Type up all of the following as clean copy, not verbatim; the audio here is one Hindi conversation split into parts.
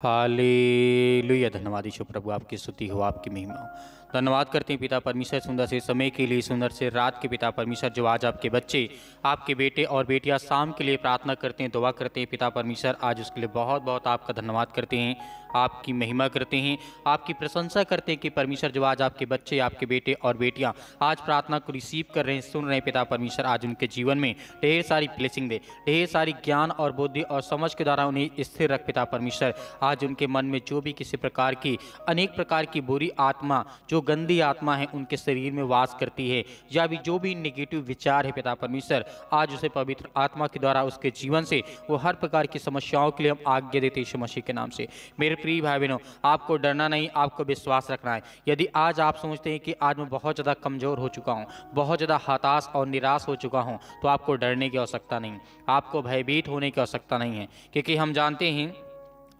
हालेलुया। धन्यवाद ईशो प्रभु, आपकी स्तुति हो, आपकी महिमा हो। धन्यवाद करते हैं पिता परमेश्वर, सुंदर से समय के लिए, सुंदर से रात के पिता परमेश्वर, जो आज आपके बच्चे, आपके बेटे और बेटियां शाम के लिए प्रार्थना करते हैं, दुआ करते हैं पिता परमेश्वर, आज उसके लिए बहुत बहुत आपका धन्यवाद करते हैं, आपकी महिमा करते हैं, आपकी प्रशंसा करते हैं कि परमेश्वर जो आज आपके बच्चे, आपके बेटे और बेटियां आज प्रार्थना को रिसीव कर रहे हैं, सुन रहे हैं पिता परमेश्वर, आज उनके जीवन में ढेर सारी ब्लेसिंग दे, ढेर सारी ज्ञान और बुद्धि और समझ के द्वारा उन्हें स्थिर रख पिता परमेश्वर। आज उनके मन में जो भी किसी प्रकार की अनेक प्रकार की बुरी आत्मा, जो गंदी आत्मा है उनके शरीर में वास करती है, या भी जो भी नेगेटिव विचार है पिता परमेश्वर, आज उसे पवित्र आत्मा के द्वारा उसके जीवन से वो हर प्रकार की समस्याओं के लिए हम आज्ञा देते हैं यीशु मसीह के नाम से। मेरे प्रिय भाई बहनों, आपको डरना नहीं, आपको विश्वास रखना है। यदि आज आप सोचते हैं कि आज मैं बहुत ज़्यादा कमज़ोर हो चुका हूँ, बहुत ज़्यादा हताश और निराश हो चुका हूँ, तो आपको डरने की आवश्यकता नहीं, आपको भयभीत होने की आवश्यकता नहीं है, क्योंकि हम जानते हैं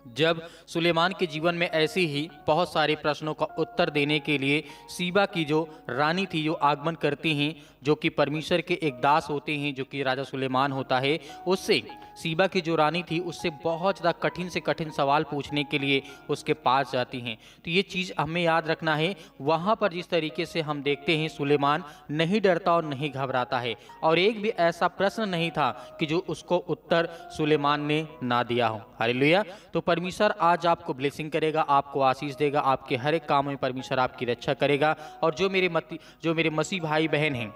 जब सुलेमान के जीवन में ऐसे ही बहुत सारे प्रश्नों का उत्तर देने के लिए सीबा की जो रानी थी, जो आगमन करती हैं, जो कि परमेश्वर के एक दास होते हैं, जो कि राजा सुलेमान होता है, उससे सीबा की जो रानी थी उससे बहुत ज़्यादा कठिन से कठिन सवाल पूछने के लिए उसके पास जाती हैं। तो ये चीज़ हमें याद रखना है। वहाँ पर जिस तरीके से हम देखते हैं सुलेमान नहीं डरता और नहीं घबराता है, और एक भी ऐसा प्रश्न नहीं था कि जो उसको उत्तर सुलेमान ने ना दिया हो। हालेलुया। तो परमेश्वर आज आपको ब्लेसिंग करेगा, आपको आशीष देगा, आपके हर एक काम में परमेश्वर आपकी रक्षा करेगा। और जो मेरे मसीह भाई बहन हैं,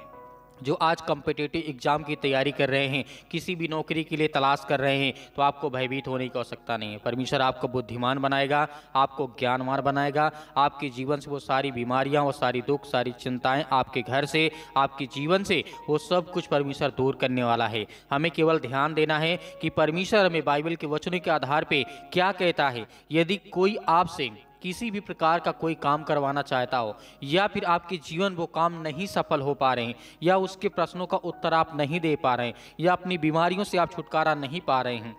जो आज कॉम्पिटिटिव एग्जाम की तैयारी कर रहे हैं, किसी भी नौकरी के लिए तलाश कर रहे हैं, तो आपको भयभीत होने की आवश्यकता नहीं है। परमेश्वर आपको बुद्धिमान बनाएगा, आपको ज्ञानवान बनाएगा, आपके जीवन से वो सारी बीमारियां, वो सारी दुख, सारी चिंताएं आपके घर से, आपके जीवन से, वो सब कुछ परमेश्वर दूर करने वाला है। हमें केवल ध्यान देना है कि परमेश्वर हमें बाइबल के वचनों के आधार पर क्या कहता है। यदि कोई आपसे किसी भी प्रकार का कोई काम करवाना चाहता हो, या फिर आपके जीवन वो काम नहीं सफल हो पा रहे हैं, या उसके प्रश्नों का उत्तर आप नहीं दे पा रहे हैं, या अपनी बीमारियों से आप छुटकारा नहीं पा रहे हैं,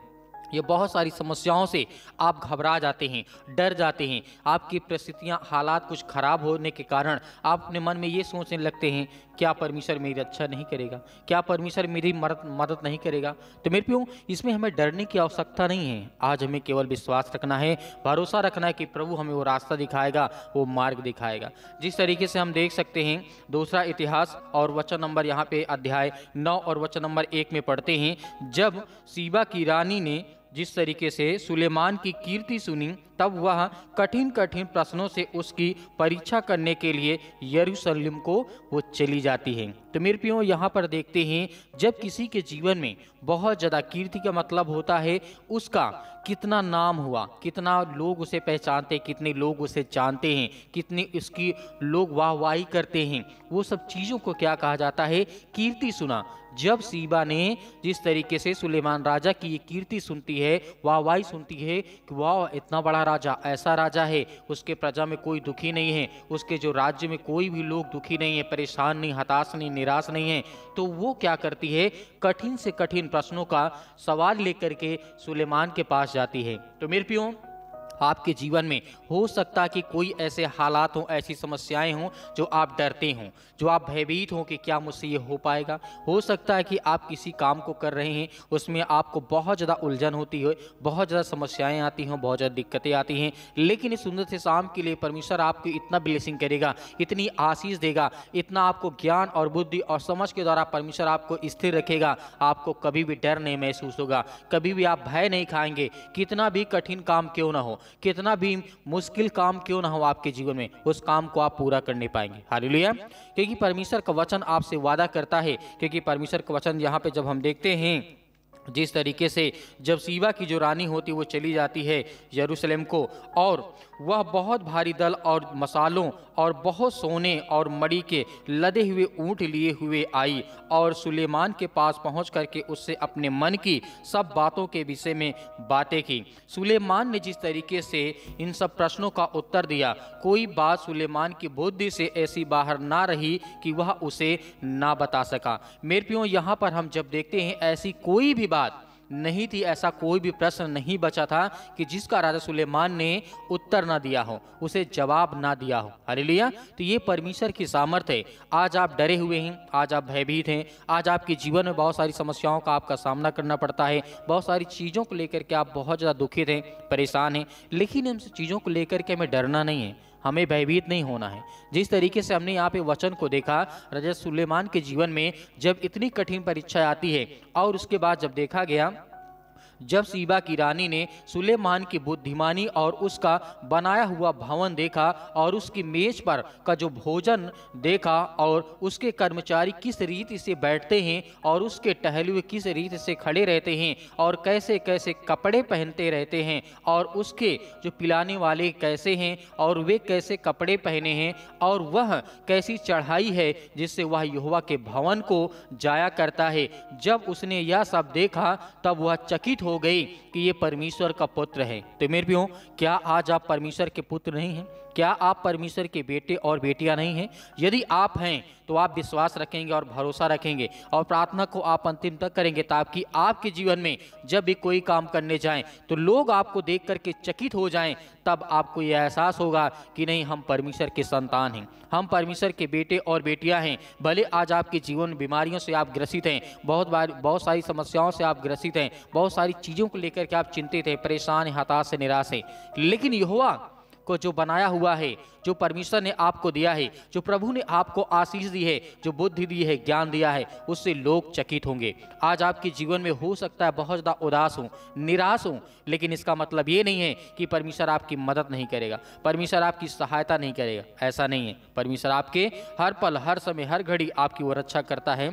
ये बहुत सारी समस्याओं से आप घबरा जाते हैं, डर जाते हैं, आपकी परिस्थितियां, हालात कुछ खराब होने के कारण आप अपने मन में ये सोचने लगते हैं, क्या परमेश्वर मेरी रक्षा नहीं करेगा, क्या परमेश्वर मेरी मदद नहीं करेगा। तो मेरे प्रियो, इसमें हमें डरने की आवश्यकता नहीं है। आज हमें केवल विश्वास रखना है, भरोसा रखना है कि प्रभु हमें वो रास्ता दिखाएगा, वो मार्ग दिखाएगा। जिस तरीके से हम देख सकते हैं दूसरा इतिहास और वचन नंबर यहाँ पे अध्याय 9 और वचन नंबर 1 में पढ़ते हैं, जब सीबा की रानी ने जिस तरीके से सुलेमान की कीर्ति सुनी, तब वह कठिन कठिन प्रश्नों से उसकी परीक्षा करने के लिए यरूशलेम को वो चली जाती है। तो मेरे प्रियो, यहाँ पर देखते हैं जब किसी के जीवन में बहुत ज़्यादा कीर्ति का मतलब होता है उसका कितना नाम हुआ, कितना लोग उसे पहचानते, कितने लोग उसे जानते हैं, कितनी उसकी लोग वाहवाही करते हैं, वो सब चीज़ों को क्या कहा जाता है, कीर्ति सुना। जब सीबा ने जिस तरीके से सुलेमान राजा की ये कीर्ति सुनती है, वाहवाही सुनती है कि वाह इतना बड़ा राजा, ऐसा राजा है, उसके प्रजा में कोई दुखी नहीं है, उसके जो राज्य में कोई भी लोग दुखी नहीं है, परेशान नहीं, हताश नहीं, निराश नहीं है, तो वो क्या करती है, कठिन से कठिन प्रश्नों का सवाल लेकर के सुलेमान के पास जाती है। तो मेरे प्रियो, आपके जीवन में हो सकता है कि कोई ऐसे हालात हों, ऐसी समस्याएं हों जो आप डरते हों, जो आप भयभीत हों कि क्या मुझसे ये हो पाएगा। हो सकता है कि आप किसी काम को कर रहे हैं, उसमें आपको बहुत ज़्यादा उलझन होती है, बहुत ज़्यादा समस्याएं आती हों, बहुत ज़्यादा दिक्कतें आती हैं, लेकिन इस सुंदर से शाम के लिए परमेश्वर आपको इतना ब्लेसिंग करेगा, इतनी आशीष देगा, इतना आपको ज्ञान और बुद्धि और समझ के द्वारा परमेश्वर आपको स्थिर रखेगा। आपको कभी भी डर नहीं महसूस होगा, कभी भी आप भय नहीं खाएंगे। कितना भी कठिन काम क्यों ना हो, कितना भी मुश्किल काम क्यों ना हो आपके जीवन में, उस काम को आप पूरा करने पाएंगे। हालेलुया। क्योंकि परमेश्वर का वचन आपसे वादा करता है, क्योंकि परमेश्वर का वचन यहाँ पे जब हम देखते हैं जिस तरीके से जब सीबा की जो रानी होती वो चली जाती है यरूशलेम को, और वह बहुत भारी दल और मसालों और बहुत सोने और मणि के लदे हुए ऊंट लिए हुए आई, और सुलेमान के पास पहुंच करके उससे अपने मन की सब बातों के विषय में बातें की। सुलेमान ने जिस तरीके से इन सब प्रश्नों का उत्तर दिया, कोई बात सुलेमान की बुद्धि से ऐसी बाहर ना रही कि वह उसे ना बता सका। मेरे प्रियो, यहाँ पर हम जब देखते हैं ऐसी कोई भी बात नहीं थी, ऐसा कोई भी प्रश्न नहीं बचा था कि जिसका राजा सुलेमान ने उत्तर ना दिया हो, उसे जवाब ना दिया हो। हालेलुया। तो ये परमेश्वर की सामर्थ्य है। आज आप डरे हुए हैं, आज आप भयभीत हैं, आज आपके जीवन में बहुत सारी समस्याओं का आपका सामना करना पड़ता है, बहुत सारी चीज़ों को लेकर के आप बहुत ज़्यादा दुखित हैं, परेशान हैं, लेकिन इन चीज़ों को लेकर के हमें डरना नहीं है, हमें भयभीत नहीं होना है। जिस तरीके से हमने यहाँ पे वचन को देखा, राजा सुलेमान के जीवन में जब इतनी कठिन परीक्षा आती है और उसके बाद जब देखा गया, जब सीबा की रानी ने सुलेमान की बुद्धिमानी और उसका बनाया हुआ भवन देखा और उसकी मेज पर का जो भोजन देखा और उसके कर्मचारी किस रीति से बैठते हैं और उसके टहले हुए किस रीति से खड़े रहते हैं और कैसे कैसे कपड़े पहनते रहते हैं और उसके जो पिलाने वाले कैसे हैं और वे कैसे कपड़े पहने हैं और वह कैसी चढ़ाई है जिससे वह यहोवा के भवन को जाया करता है। जब उसने यह सब देखा तब वह चकित हो गई कि ये परमेश्वर का पुत्र है। तो मेरे प्रियो, क्या आज आप परमेश्वर के पुत्र नहीं हैं? क्या आप परमेश्वर के बेटे और बेटियां नहीं हैं? यदि आप हैं तो आप विश्वास रखेंगे और भरोसा रखेंगे और प्रार्थना को आप अंतिम तक करेंगे, ताकि आपके जीवन में जब भी कोई काम करने जाएं तो लोग आपको देख करके चकित हो जाएं। तब आपको यह एहसास होगा कि नहीं, हम परमेश्वर के संतान हैं, हम परमेश्वर के बेटे और बेटियां हैं। भले आज आपके जीवन में बीमारियों से आप ग्रसित हैं, बहुत सारी समस्याओं से आप ग्रसित हैं, बहुत सारी चीज़ों को लेकर के आप चिंतित हैं, परेशान हैं, हताश से निराश हैं, लेकिन यहोवा को जो बनाया हुआ है, जो परमेश्वर ने आपको दिया है, जो प्रभु ने आपको आशीष दी है, जो बुद्धि दी है, ज्ञान दिया है, उससे लोग चकित होंगे। आज आपके जीवन में हो सकता है बहुत ज़्यादा उदास हो, निराश हो, लेकिन इसका मतलब ये नहीं है कि परमेश्वर आपकी मदद नहीं करेगा, परमेश्वर आपकी सहायता नहीं करेगा। ऐसा नहीं है। परमेश्वर आपके हर पल, हर समय, हर घड़ी आपकी वो रक्षा करता है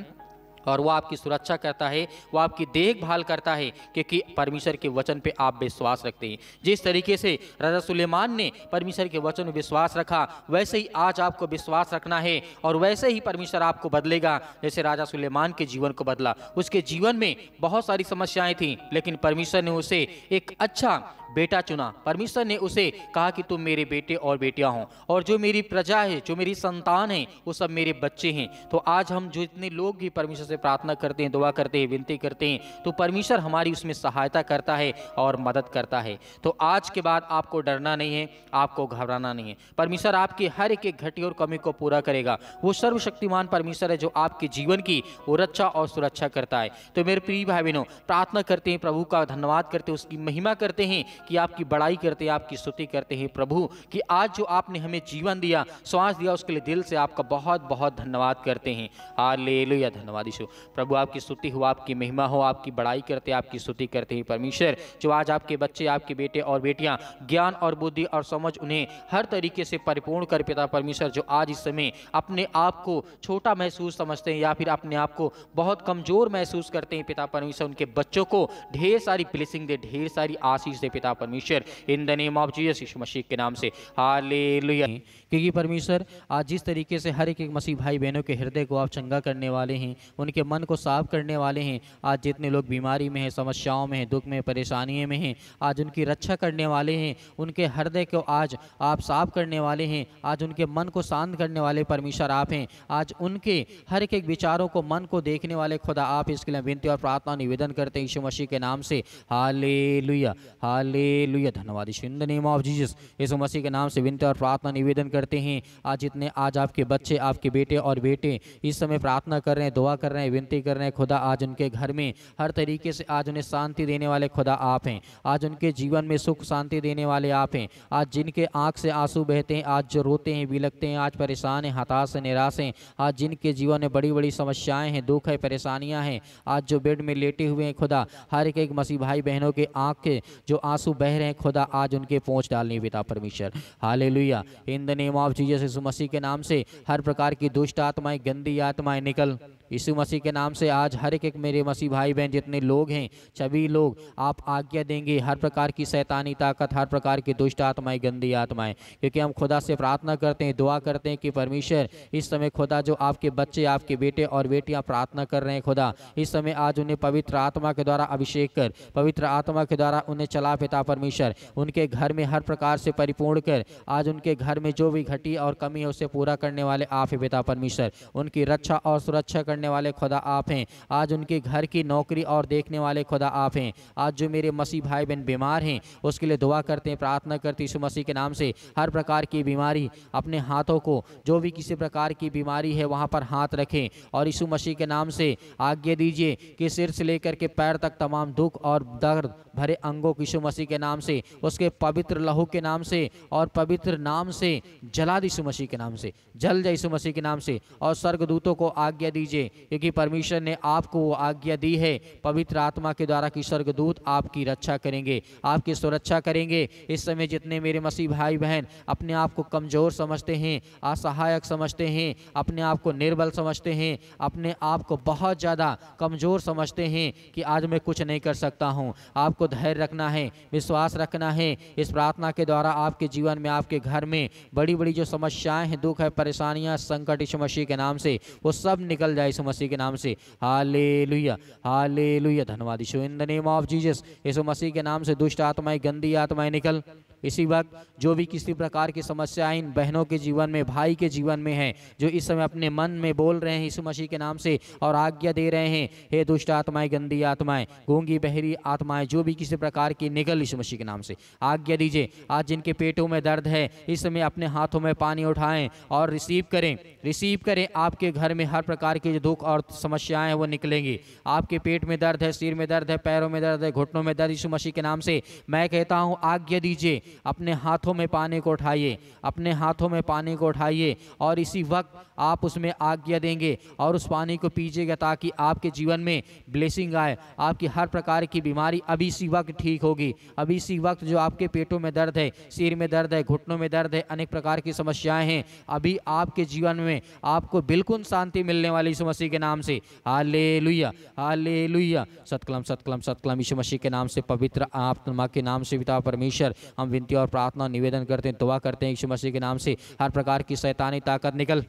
और वो आपकी सुरक्षा करता है, वो आपकी देखभाल करता है, क्योंकि परमेश्वर के वचन पे आप विश्वास रखते हैं। जिस तरीके से राजा सुलेमान ने परमेश्वर के वचन में विश्वास रखा, वैसे ही आज आपको विश्वास रखना है और वैसे ही परमेश्वर आपको बदलेगा जैसे राजा सुलेमान के जीवन को बदला। उसके जीवन में बहुत सारी समस्याएं थीं, लेकिन परमेश्वर ने उसे एक अच्छा बेटा चुना। परमेश्वर ने उसे कहा कि तुम मेरे बेटे और बेटियां हो, और जो मेरी प्रजा है, जो मेरी संतान है, वो सब मेरे बच्चे हैं। तो आज हम जो इतने लोग भी परमेश्वर से प्रार्थना करते हैं, दुआ करते हैं, विनती करते हैं, तो परमेश्वर हमारी उसमें सहायता करता है और मदद करता है। तो आज के बाद आपको डरना नहीं है, आपको घबराना नहीं है। परमेश्वर आपकी हर एक घटी और कमी को पूरा करेगा। वो सर्वशक्तिमान परमेश्वर है जो आपके जीवन की वो रक्षा और सुरक्षा करता है। तो मेरे प्रिय भाई बहनों, प्रार्थना करते हैं, प्रभु का धन्यवाद करते हैं, उसकी महिमा करते हैं, कि आपकी बड़ाई करते हैं, आपकी स्तुति करते हैं प्रभु, कि आज जो आपने हमें जीवन दिया, श्वास दिया, उसके लिए दिल से आपका बहुत बहुत धन्यवाद करते हैं। हालेलुया, धन्यवाद यीशु। प्रभु आपकी स्तुति हो, आपकी महिमा हो, आपकी बड़ाई करते हैं, आपकी स्तुति करते हैं परमेश्वर। जो आज आपके बच्चे, आपके बेटे और बेटियां ज्ञान और बुद्धि और समझ उन्हें हर तरीके से परिपूर्ण कर पिता परमेश्वर, जो आज इस समय अपने आप को छोटा महसूस समझते हैं या फिर अपने आप को बहुत कमजोर महसूस करते हैं पिता परमेश्वर, उनके बच्चों को ढेर सारी ब्लेसिंग दे, ढेर सारी आशीष दे पिता परमेश्वर, in the name of Jesus, यीशु मसीह के नाम से। हालेलुया। क्योंकि परमेश्वर आज जिस तरीके से हर एक मसीह भाई बहनों के हृदय को आप चंगा करने वाले हैं, उनके मन को साफ करने वाले हैं, आज जितने लोग बीमारी में हैं, समस्याओं में हैं, दुख में, परेशानियों में हैं, आज उनकी रक्षा करने वाले हैं, उनके हृदय को आज आप साफ करने वाले हैं, आज उनके मन को शांत करने वाले परमेश्वर आप हैं। आज उनके हर एक विचारों को, मन को देखने वाले खुदा आप। इसके लिए विनती और प्रार्थना निवेदन करते हैं यीशु मसीह के नाम से। हालेलुया, हालेलुया, धन्यवाद यीशु, in the name of Jesus, यीशु मसीह के नाम से विनती और प्रार्थना निवेदन करते हैं। आज जितने आज आपके बच्चे, आपके बेटे और बेटे इस समय प्रार्थना कर रहे हैं, दुआ कर रहे हैं, विनती कर रहे हैं, खुदा आज उनके घर में हर तरीके से आज उन्हें शांति देने वाले खुदा आप हैं। आज उनके जीवन में सुख शांति देने वाले आप हैं। आज जिनके आंख से आंसू बहते हैं, आज जो रोते हैं, बिलखते हैं, आज परेशान हैं, हताश हैं, निराश हैं, आज जिनके जीवन में बड़ी बड़ी समस्याएं हैं, दुख है, परेशानियां हैं, आज जो बेड में लेटे हुए हैं खुदा, हर एक मसीह भाई बहनों के आंख के जो आंसू बह रहे हैं खुदा, आज उनके पहुंच डालने पिता परमेश्वर। Hallelujah, in the name of Jesus, यीशु मसीह के नाम से हर प्रकार की दुष्ट आत्माएं, गंदी आत्माएं निकल यीशु मसीह के नाम से। आज हर एक मेरे मसीह भाई बहन जितने लोग हैं, सभी लोग आप आज्ञा देंगे, हर प्रकार की शैतानी ताकत, हर प्रकार की दुष्ट आत्माएं, गंदी आत्माएं, क्योंकि हम खुदा से प्रार्थना करते हैं, दुआ करते हैं कि परमेश्वर इस समय खुदा जो आपके बच्चे, आपके बेटे और बेटियां प्रार्थना कर रहे हैं खुदा, इस समय आज उन्हें पवित्र आत्मा के द्वारा अभिषेक कर, पवित्र आत्मा के द्वारा उन्हें चला पिता परमेश्वर, उनके घर में हर प्रकार से परिपूर्ण कर। आज उनके घर में जो भी घटी और कमी है उसे पूरा करने वाले आप पिता परमेश्वर, उनकी रक्षा और सुरक्षा करने करने वाले खुदा आप हैं। आज उनके घर की नौकरी और देखने वाले खुदा आप हैं। आज जो मेरे मसीह भाई बहन बीमार हैं उसके लिए दुआ करते हैं, प्रार्थना करते हैं यीशु मसीह के नाम से। हर प्रकार की बीमारी अपने हाथों को, जो भी किसी प्रकार की बीमारी है वहाँ पर हाथ रखें और यीशु मसीह के नाम से आज्ञा दीजिए कि सिर से लेकर के पैर तक तमाम दुख और दर्द भरे अंगों को यीशु मसीह के नाम से, उसके पवित्र लहू के नाम से और पवित्र नाम से जला दी यीशु मसीह के नाम से, जल जाए यीशु मसीह के नाम से। और स्वर्गदूतों को आज्ञा दीजिए, क्योंकि परमेश्वर ने आपको वो आज्ञा दी है पवित्र आत्मा के द्वारा कि स्वर्गदूत आपकी रक्षा करेंगे, आपकी सुरक्षा करेंगे। इस समय जितने मेरे मसीह भाई बहन अपने आप को कमज़ोर समझते हैं, असहायक समझते हैं, अपने आप को निर्बल समझते हैं, अपने आप को बहुत ज़्यादा कमज़ोर समझते हैं कि आज मैं कुछ नहीं कर सकता हूँ, आपको धैर्य रखना है, विश्वास रखना है। इस प्रार्थना के द्वारा आपके जीवन में, आपके घर में बड़ी बड़ी जो समस्याएं हैं, दुख है, परेशानियां, संकट यीशु मसीह के नाम से वो सब निकल जाए यीशु मसीह के नाम से। हालेलुया, हालेलुया, धन्यवाद यीशु। In the name of Jesus, यीशु मसीह के नाम से दुष्ट आत्माएं, गंदी आत्माएं निकल। इसी वक्त जो भी किसी प्रकार की समस्याएं इन बहनों के जीवन में, भाई के जीवन में है, जो इस समय अपने मन में बोल रहे हैं यीशु मसीह के नाम से और आज्ञा दे रहे हैं, हे दुष्ट आत्माएं, गंदी आत्माएं, गूंगी बहरी आत्माएं, जो भी किसी प्रकार की निकल यीशु मसीह के नाम से आज्ञा दीजिए। आज जिनके पेटों में दर्द है इस समय अपने हाथों में पानी उठाएं और रिसीव करें, रिसीव करें। आपके घर में हर प्रकार के जो दुख और समस्याएं हैं वो निकलेंगी। आपके पेट में दर्द है, सिर में दर्द है, पैरों में दर्द है, घुटनों में दर्द, यीशु मसीह के नाम से मैं कहता हूँ आज्ञा दीजिए, अपने हाथों में पानी को उठाइए, अपने हाथों में पानी को उठाइए और इसी वक्त आप उसमें आज्ञा देंगे और उस पानी को पीजिएगा ताकि आपके जीवन में ब्लेसिंग आए। आपकी हर प्रकार की बीमारी अभी इसी वक्त ठीक होगी। अभी इसी वक्त जो आपके पेटों में दर्द है, सिर में दर्द है, घुटनों में दर्द है, अनेक प्रकार की समस्याएं हैं, अभी आपके जीवन में आपको बिल्कुल शांति मिलने वाली यीशु मसीह के नाम से। हालेलुया, हालेलुया, सतकलम सतकलम सतकलम, यीशु मसीह के नाम से, पवित्र आत्मा के नाम से पिता परमेश्वर हम विनती और प्रार्थना निवेदन करते हैं, दुआ करते हैं यीशु मसीह के नाम से हर प्रकार की शैतानी ताकत निकल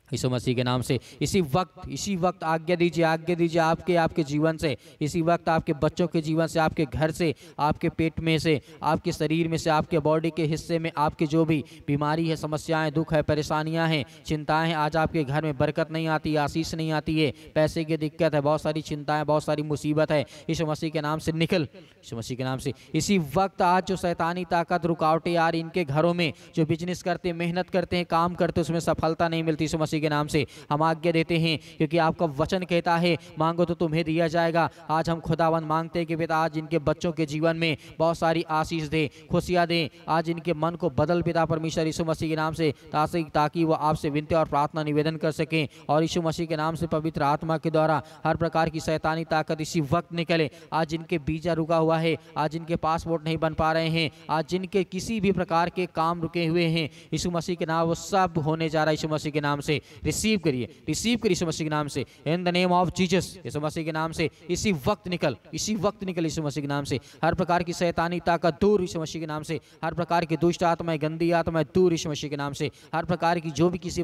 यीशु मसीह के नाम से। इसी वक्त आज्ञा दीजिए, आज्ञा दीजिए आपके जीवन से, इसी वक्त आपके बच्चों के जीवन से, आपके घर से, आपके पेट में से, आपके शरीर में से, आपके बॉडी के हिस्से में आपके जो भी बीमारी है, समस्याएं, दुख है, परेशानियां हैं, चिंताएं हैं, आज आपके घर में बरकत नहीं आती, आशीष नहीं आती है, पैसे की दिक्कत है, बहुत सारी चिंताएं, बहुत सारी मुसीबत है, यीशु मसीह के नाम से निकल, यीशु मसीह के नाम से। इसी वक्त आज जो शैतानी ताकत, रुकावटें आ रही इनके घरों में, जो बिजनेस करते, मेहनत करते हैं, काम करते, उसमें सफलता नहीं मिलती, यीशु के नाम से हम आज्ञा देते हैं, क्योंकि आपका वचन कहता है मांगो तो तुम्हें दिया जाएगा। आज हम खुदावन मांगते हैं कि पिता आज इनके बच्चों के जीवन में बहुत सारी आशीष दे, खुशियां दे, आज इनके मन को बदल पिता परमेश्वर यीशु मसीह के नाम से, ताकि वो आपसे विनती और प्रार्थना निवेदन कर सकें और यीशु मसीह के नाम से पवित्र आत्मा के द्वारा हर प्रकार की शैतानी ताकत इसी वक्त निकले। आज जिनके वीजा रुका हुआ है, आज जिनके पासपोर्ट नहीं बन पा रहे हैं, आज जिनके किसी भी प्रकार के काम रुके हुए हैं, यीशु मसीह के नाम वो सब होने जा रहा है यीशु मसीह के नाम से। रिसीव करिए यीशु मसीह के नाम से, in the name of Jesus, यीशु मसीह के नाम से इसी वक्त निकल यीशु मसीह के नाम से। हर प्रकार की शैतानी ताकत दूर यीशु मसीह के नाम से, हर प्रकार की दुष्ट आत्माएं, गंदी आत्माएं दूर यीशु मसीह के नाम से। हर प्रकार की जो भी किसी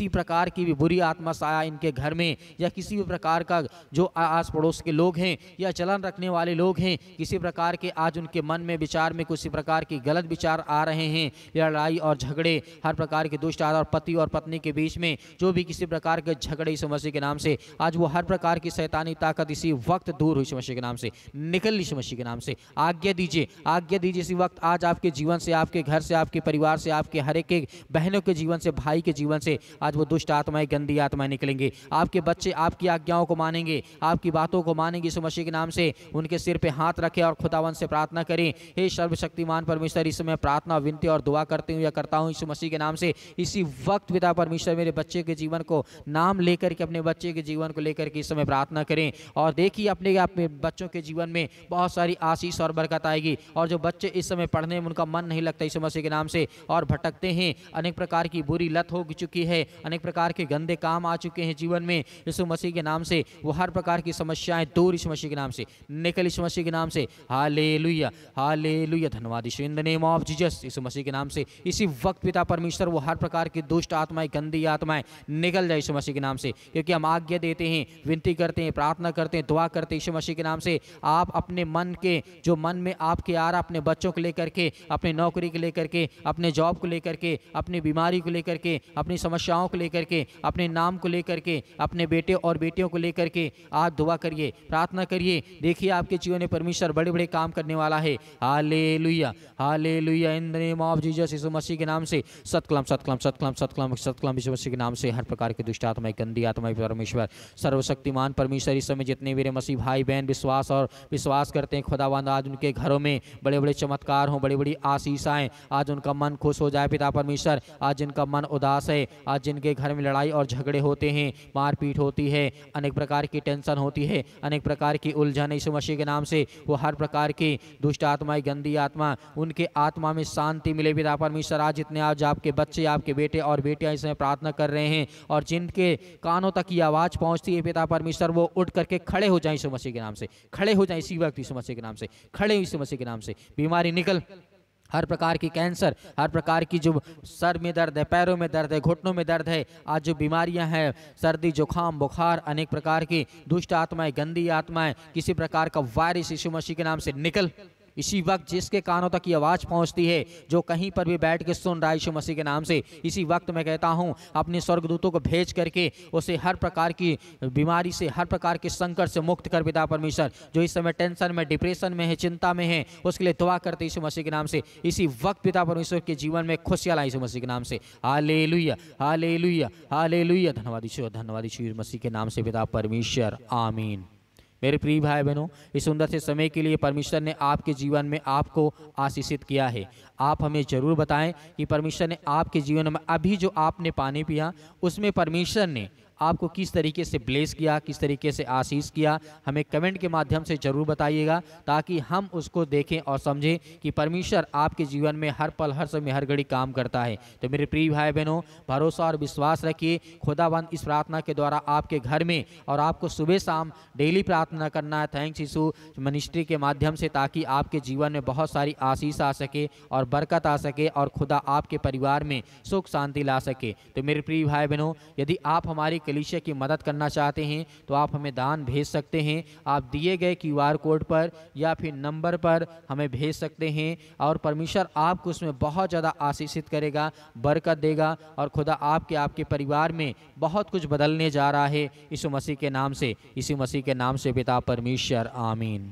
प्रकार की भी बुरी आत्मा साया इनके घर में, या किसी भी प्रकार का जो आस पड़ोस के लोग हैं या जलन रखने वाले लोग हैं, किसी प्रकार के आज उनके मन में विचार में किसी प्रकार की गलत विचार आ रहे हैं, लड़ाई और झगड़े, हर प्रकार के दुष्ट आत्मा और पति और पत्नी के बीच में जो भी किसी प्रकार के झगड़े यीशु मसीह के नाम से, आज वो हर प्रकार की शैतानी ताकत इसी वक्त दूर यीशु मसीह के नाम से निकल, यीशु मसीह के नाम से आज्ञा दीजिए इसी वक्त। आज आपके जीवन से, आपके घर से, आपके परिवार से, आपके हर एक बहनों के जीवन से, भाई के जीवन से आज वो दुष्ट आत्माएं, गंदी आत्माएं निकलेंगे। आपके बच्चे आपकी आज्ञाओं को मानेंगे, आपकी बातों को मानेंगे यीशु मसीह के नाम से। उनके सिर पे हाथ रखें और खुदावन से प्रार्थना करें, हे सर्वशक्तिमान परमेश्वर, इस समय प्रार्थना, विनती और दुआ करते हूँ या करता हूँ यीशु मसीह के नाम से। इसी वक्त पिता परमेश्वर मेरे बच्चे के जीवन को नाम लेकर के, अपने बच्चे के जीवन को लेकर के इस समय प्रार्थना करें और देखिए अपने बच्चों के जीवन में बहुत सारी आशीष और बरकत आएगी। और जो बच्चे इस समय पढ़ने में उनका मन नहीं लगता यीशु मसीह के नाम से और भटकते हैं, अनेक प्रकार की बुरी लत हो चुकी है, अनेक प्रकार के गंदे काम आ चुके हैं जीवन में, यीशु मसीह के नाम से वो हर प्रकार की समस्याएं दूर यीशु मसीह के नाम से निकल, यीशु मसीह के नाम से। हालेलुया, हालेलुया, धन्यवाद यीशु, in the name of Jesus, यीशु मसीह के नाम से। इसी वक्त पिता परमेश्वर वो हर प्रकार की दुष्ट आत्माएं, गंदी गंदी आत्माएं निकल जाए यीशु मसीह के नाम से। क्योंकि हम आज्ञा देते हैं, विनती करते हैं, प्रार्थना करते हैं, दुआ करते हैं यीशु मसीह के नाम से। आप अपने मन के जो मन में आपके आ रहा, अपने बच्चों को लेकर के, अपने नौकरी को लेकर के, अपने जॉब को लेकर के, अपनी बीमारी को लेकर के, अपनी समस्याओं को लेकर के, अपने नाम को लेकर के, अपने बेटे और बेटियों को लेकर के आज दुआ करिए, प्रार्थना करिए। देखिए आपके जीवन में परमेश्वर बड़े बड़े काम करने वाला है। Hallelujah, hallelujah. In the name of Jesus, यीशु मसीह के नाम से सतकलम सतकलम सतकलम सतकलम सतकलम यीशु मसीह के नाम से हर प्रकार की दुष्ट आत्माएं, गंदी आत्माएं, परमेश्वर सर्वशक्तिमान परमेश्वर इस समय जितने मेरे मसीह भाई बहन विश्वास करते हैं खुदावंद, आज उनके घरों में बड़े बड़े चमत्कार हों, बड़ी बड़ी आशीषाएं, आज उनका मन खुश हो जाए पिता परमेश्वर। आज जिनका मन उदास है, आज जिनके घर में लड़ाई और झगड़े होते हैं, मारपीट होती है, अनेक प्रकार की टेंशन होती है, अनेक प्रकार की उलझन, यीशु मसीह के नाम से वो हर प्रकार की दुष्ट आत्माएं, गंदी आत्मा, उनके आत्मा में शांति मिले पिता परमेश्वर। आज जितने आज आपके बच्चे, आपके बेटे और बेटियां इसमें प्रार्थना कर रहे हैं और जिनके कानों तक ये आवाज़ पहुंचती है पिता परमेश्वर, वो उठ करके खड़े हो जाए यीशु मसीह के नाम से, खड़े हो जाए इसी वक्त यीशु मसीह के नाम से, खड़े यीशु मसीह के नाम से। बीमारी निकल, हर प्रकार की कैंसर, हर प्रकार की जो सर में दर्द है, पैरों में दर्द है, घुटनों में दर्द है, आज जो बीमारियां हैं, सर्दी, जुकाम, बुखार, अनेक प्रकार की दुष्ट आत्माएं, गंदी आत्माएं, किसी प्रकार का वायरस यीशु मसीह के नाम से निकल इसी वक्त। जिसके कानों तक ये आवाज़ पहुंचती है, जो कहीं पर भी बैठ के सुन रहा है यीशु मसीह के नाम से, इसी वक्त मैं कहता हूं अपने स्वर्गदूतों को भेज करके उसे हर प्रकार की बीमारी से, हर प्रकार के संकट से मुक्त कर पिता परमेश्वर। जो इस समय टेंशन में, डिप्रेशन में है, चिंता में है, उसके लिए दुआ करते यीशु मसीह के नाम से इसी वक्त पिता परमेश्वर के जीवन में खुशियाँ लाई यीशु मसीह के नाम से। Hallelujah, hallelujah, hallelujah. धन्यवाद यीशु मसीह के नाम से पिता परमेश्वर, आमीन। मेरे प्रिय भाई बहनों, इस सुंदर से समय के लिए परमेश्वर ने आपके जीवन में आपको आशीषित किया है। आप हमें ज़रूर बताएं कि परमेश्वर ने आपके जीवन में अभी जो आपने पानी पिया उसमें परमेश्वर ने आपको किस तरीके से ब्लेस किया, किस तरीके से आशीष किया। हमें कमेंट के माध्यम से ज़रूर बताइएगा ताकि हम उसको देखें और समझें कि परमेश्वर आपके जीवन में हर पल, हर समय, हर घड़ी काम करता है। तो मेरे प्रिय भाई बहनों, भरोसा और विश्वास रखिए, खुदाबंद इस प्रार्थना के द्वारा आपके घर में और आपको सुबह शाम डेली प्रार्थना करना है थैंक्स यीशु मिनिस्ट्री के माध्यम से, ताकि आपके जीवन में बहुत सारी आशीष आ सके और बरकत आ सके और खुदा आपके परिवार में सुख शांति ला सके। तो मेरे प्रिय भाई बहनों, यदि आप हमारी कलीसिया की मदद करना चाहते हैं तो आप हमें दान भेज सकते हैं। आप दिए गए QR कोड पर या फिर नंबर पर हमें भेज सकते हैं और परमेश्वर आपको उसमें बहुत ज़्यादा आशीषित करेगा, बरकत देगा और खुदा आपके परिवार में बहुत कुछ बदलने जा रहा है यीशु मसीह के नाम से, यीशु मसीह के नाम से पिता परमेश्वर, आमीन।